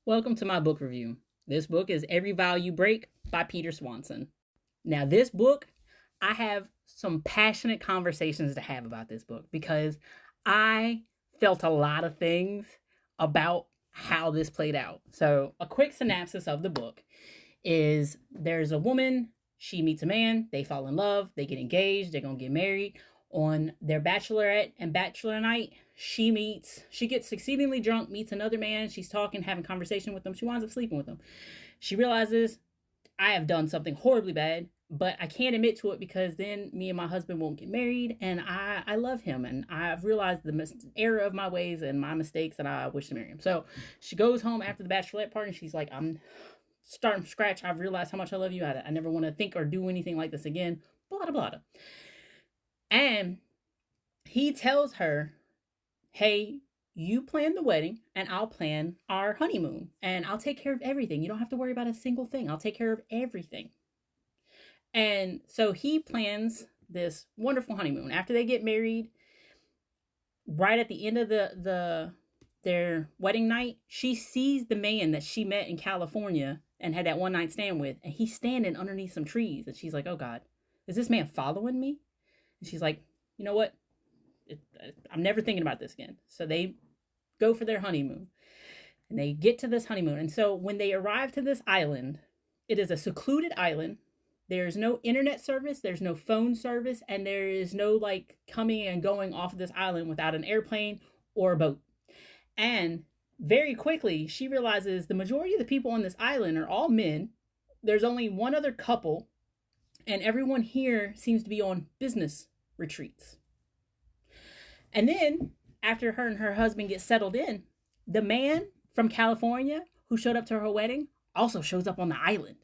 Welcome to my book review. This book is Vow You Break by Peter Swanson. Now, this book, I have some passionate conversations to have about this book because I felt a lot of things about how this played out. So, a quick synopsis of the book is there's a woman, she meets a man, they fall in love, they get engaged, they're going to get married. On their bachelorette and bachelor night, she gets exceedingly drunk, meets another man, she's talking, having conversation with them, she winds up sleeping with him. She realizes, I have done something horribly bad, but I can't admit to it because then me and my husband won't get married, and I love him, and I've realized the error of my ways and my mistakes, and I wish to marry him. So she goes home after the bachelorette party, and she's like, I'm starting from scratch. I've realized how much I love you. I never want to think or do anything like this again. Blah, blah, blah. And he tells her, hey, you plan the wedding and I'll plan our honeymoon and I'll take care of everything. You don't have to worry about a single thing. I'll take care of everything. And so he plans this wonderful honeymoon. After they get married, right at the end of their wedding night, she sees the man that she met in California and had that one night stand with, and he's standing underneath some trees. And she's like, oh God, is this man following me? And she's like, you know what? I'm never thinking about this again. So they go for their honeymoon and they get to this honeymoon. And so when they arrive to this island, it is a secluded island. There's no internet service, there's no phone service, and there is no like coming and going off of this island without an airplane or a boat. And very quickly, she realizes the majority of the people on this island are all men. There's only one other couple, and everyone here seems to be on business retreats. And then, after her and her husband get settled in, the man from California who showed up to her wedding also shows up on the island.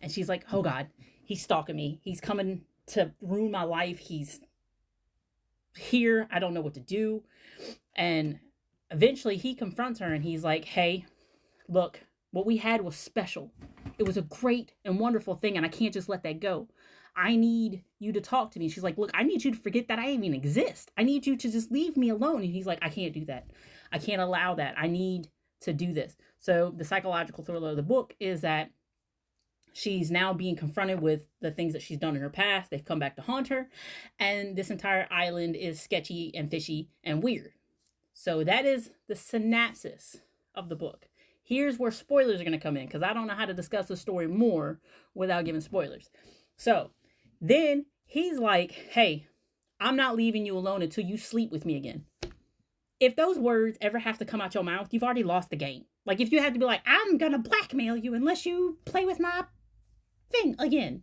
And she's like, oh God, he's stalking me. He's coming to ruin my life. He's here. I don't know what to do. And eventually he confronts her and he's like, hey, look, what we had was special. It was a great and wonderful thing, and I can't just let that go. I need you to talk to me. She's like, look, I need you to forget that I even exist. I need you to just leave me alone. And he's like, I can't do that. I can't allow that. I need to do this. So the psychological thriller of the book is that she's now being confronted with the things that she's done in her past. They've come back to haunt her. And this entire island is sketchy and fishy and weird. So that is the synopsis of the book. Here's where spoilers are going to come in, because I don't know how to discuss the story more without giving spoilers. So then he's like, hey, I'm not leaving you alone until you sleep with me again. If those words ever have to come out your mouth, you've already lost the game. Like if you have to be like, I'm going to blackmail you unless you play with my thing again.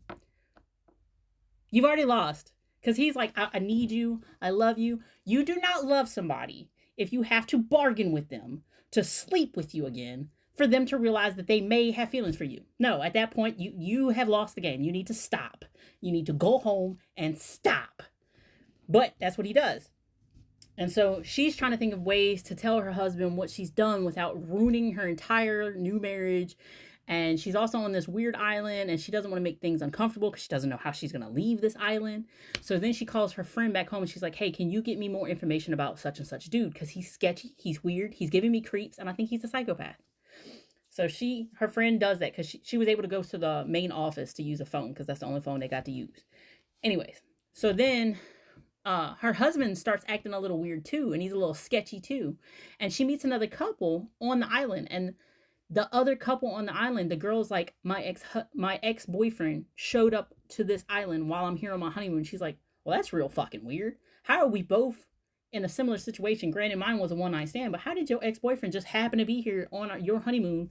You've already lost. Because he's like, I need you. I love you. You do not love somebody if you have to bargain with them to sleep with you again for them to realize that they may have feelings for you. No, at that point, you have lost the game. You need to stop. You need to go home and stop. But that's what he does. And so she's trying to think of ways to tell her husband what she's done without ruining her entire new marriage. And she's also on this weird island, and she doesn't want to make things uncomfortable because she doesn't know how she's going to leave this island. So then she calls her friend back home, and she's like, hey, can you get me more information about such and such dude? Because he's sketchy, he's weird, he's giving me creeps, and I think he's a psychopath. So her friend does that because she was able to go to the main office to use a phone because that's the only phone they got to use. Anyways, so then her husband starts acting a little weird too, and he's a little sketchy too. And she meets another couple on the island, and the other couple on the island, the girl's like, my ex-boyfriend showed up to this island while I'm here on my honeymoon. She's like, well, that's real fucking weird. How are we both in a similar situation? Granted, mine was a one-night stand, but how did your ex-boyfriend just happen to be here on your honeymoon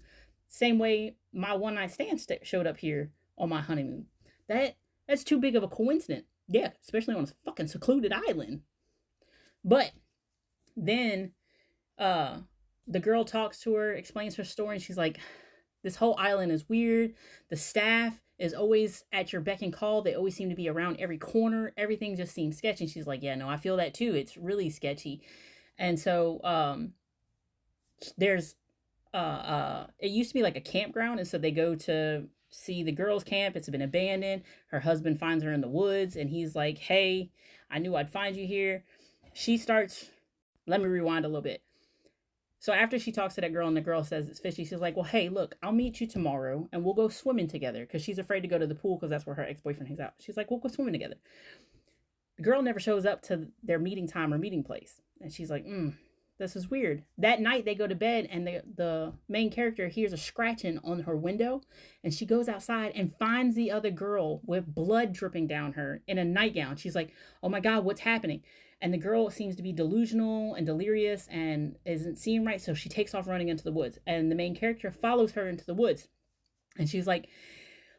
same way my one-night stand showed up here on my honeymoon? That's too big of a coincidence. Yeah, especially on a fucking secluded island. But then the girl talks to her, explains her story, and she's like, this whole island is weird. The staff is always at your beck and call. They always seem to be around every corner. Everything just seems sketchy. She's like, yeah, no, I feel that too. It's really sketchy. And so there's it used to be like a campground, and so they go to see the girls' camp. It's been abandoned. Her husband finds her in the woods, and he's like, hey, I knew I'd find you here. Let me rewind a little bit. So after she talks to that girl and the girl says it's fishy, she's like, well, hey, look, I'll meet you tomorrow and we'll go swimming together, because she's afraid to go to the pool because that's where her ex-boyfriend hangs out. She's like, we'll go swimming together. The girl never shows up to their meeting time or meeting place. And she's like, this is weird. That night they go to bed and the main character hears a scratching on her window, and she goes outside and finds the other girl with blood dripping down her in a nightgown. She's like, oh my God, what's happening? And the girl seems to be delusional and delirious and isn't seeing right. So she takes off running into the woods, and the main character follows her into the woods. And she's like,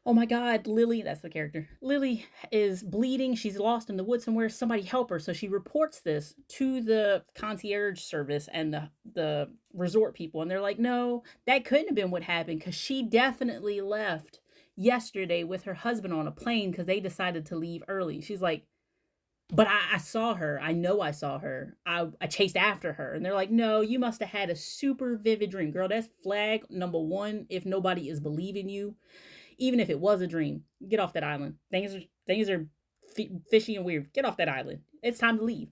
oh my God, Lily, that's the character. Lily is bleeding. She's lost in the woods somewhere. Somebody help her. So she reports this to the concierge service and the resort people. And they're like, no, that couldn't have been what happened, because she definitely left yesterday with her husband on a plane because they decided to leave early. She's like, but I saw her. I know I saw her. I chased after her. And they're like, no, you must have had a super vivid dream. Girl, that's flag number one if nobody is believing you. Even if it was a dream, get off that island. Things are fishy and weird. Get off that island. It's time to leave.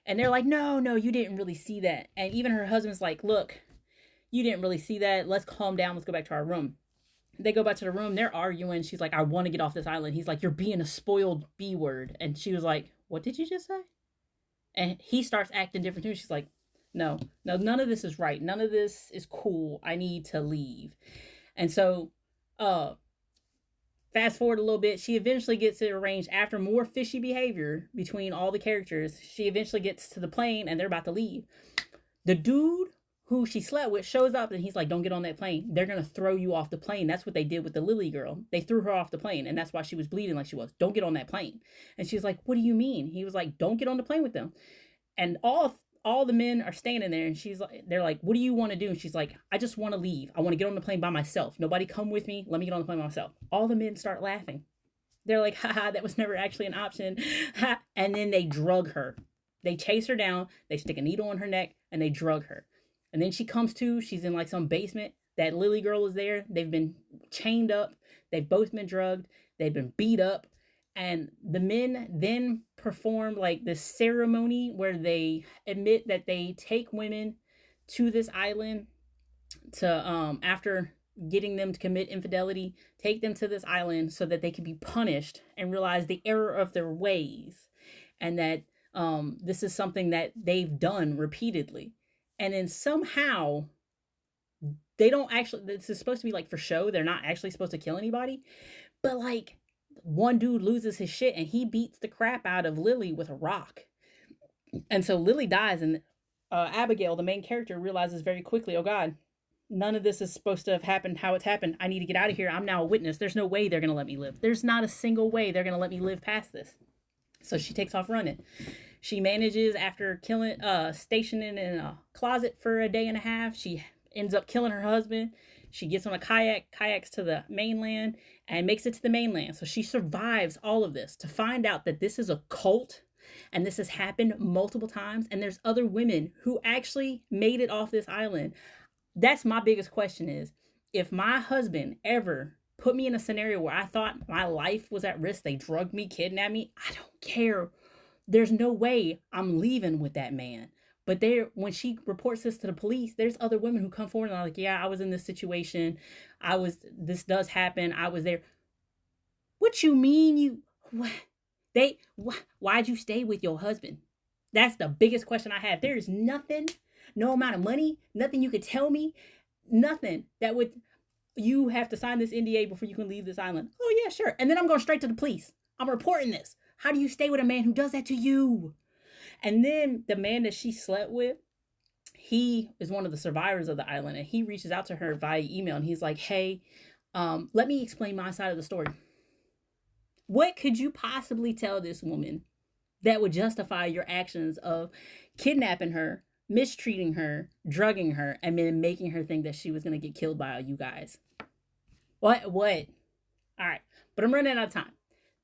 And they're like, no, you didn't really see that. And even her husband's like, look, you didn't really see that. Let's calm down. Let's go back to our room. They go back to the room. They're arguing. She's like, I want to get off this island. He's like, you're being a spoiled B word. And she was like, what did you just say? And he starts acting different too. She's like, no, none of this is right. None of this is cool. I need to leave. And so, fast forward a little bit, she eventually gets it arranged after more fishy behavior between all the characters. She eventually gets to the plane and they're about to leave. The dude who she slept with shows up and he's like, don't get on that plane. They're going to throw you off the plane. That's what they did with the Lily girl. They threw her off the plane, and that's why she was bleeding like she was. Don't get on that plane. And she's like, what do you mean? He was like, don't get on the plane with them. And all the men are standing there, and they're like, what do you want to do? And she's like, I just want to leave. I want to get on the plane by myself. Nobody come with me. Let me get on the plane by myself. All the men start laughing. They're like, haha, that was never actually an option. And then they drug her. They chase her down. They stick a needle in her neck, and they drug her. And then she comes to, she's in like some basement. That Lily girl is there. They've been chained up. They've both been drugged. They've been beat up. And the men then perform like this ceremony where they admit that they take women to this island to, after getting them to commit infidelity, take them to this island so that they can be punished and realize the error of their ways. And that this is something that they've done repeatedly. And then somehow they don't actually, this is supposed to be like for show. They're not actually supposed to kill anybody. But like one dude loses his shit and he beats the crap out of Lily with a rock. And so Lily dies, and Abigail, the main character, realizes very quickly, oh God, none of this is supposed to have happened how it's happened. I need to get out of here. I'm now a witness. There's no way they're going to let me live. There's not a single way they're going to let me live past this. So she takes off running. She manages, after stationing in a closet for a day and a half, she ends up killing her husband. She gets on a kayaks to the mainland, and makes it to the mainland. So she survives all of this to find out that this is a cult, and this has happened multiple times, and there's other women who actually made it off this island. That's my biggest question is, if my husband ever put me in a scenario where I thought my life was at risk, they drugged me, kidnapped me, I don't care. There's no way I'm leaving with that man. But when she reports this to the police, there's other women who come forward and are like, yeah, I was in this situation. This does happen. I was there. What you mean why'd you stay with your husband? That's the biggest question I have. There is nothing, no amount of money, nothing you could tell me, nothing that would, you have to sign this NDA before you can leave this island. Oh yeah, sure. And then I'm going straight to the police. I'm reporting this. How do you stay with a man who does that to you? And then the man that she slept with, he is one of the survivors of the island, and he reaches out to her via email, and he's like, hey, let me explain my side of the story. What could you possibly tell this woman that would justify your actions of kidnapping her, mistreating her, drugging her, and then making her think that she was going to get killed by you guys? What? All right. But I'm running out of time.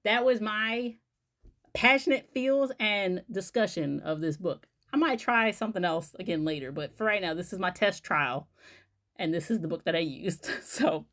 That was my passionate feels and discussion of this book. I might try something else again later, but for right now, this is my test trial, and this is the book that I used. So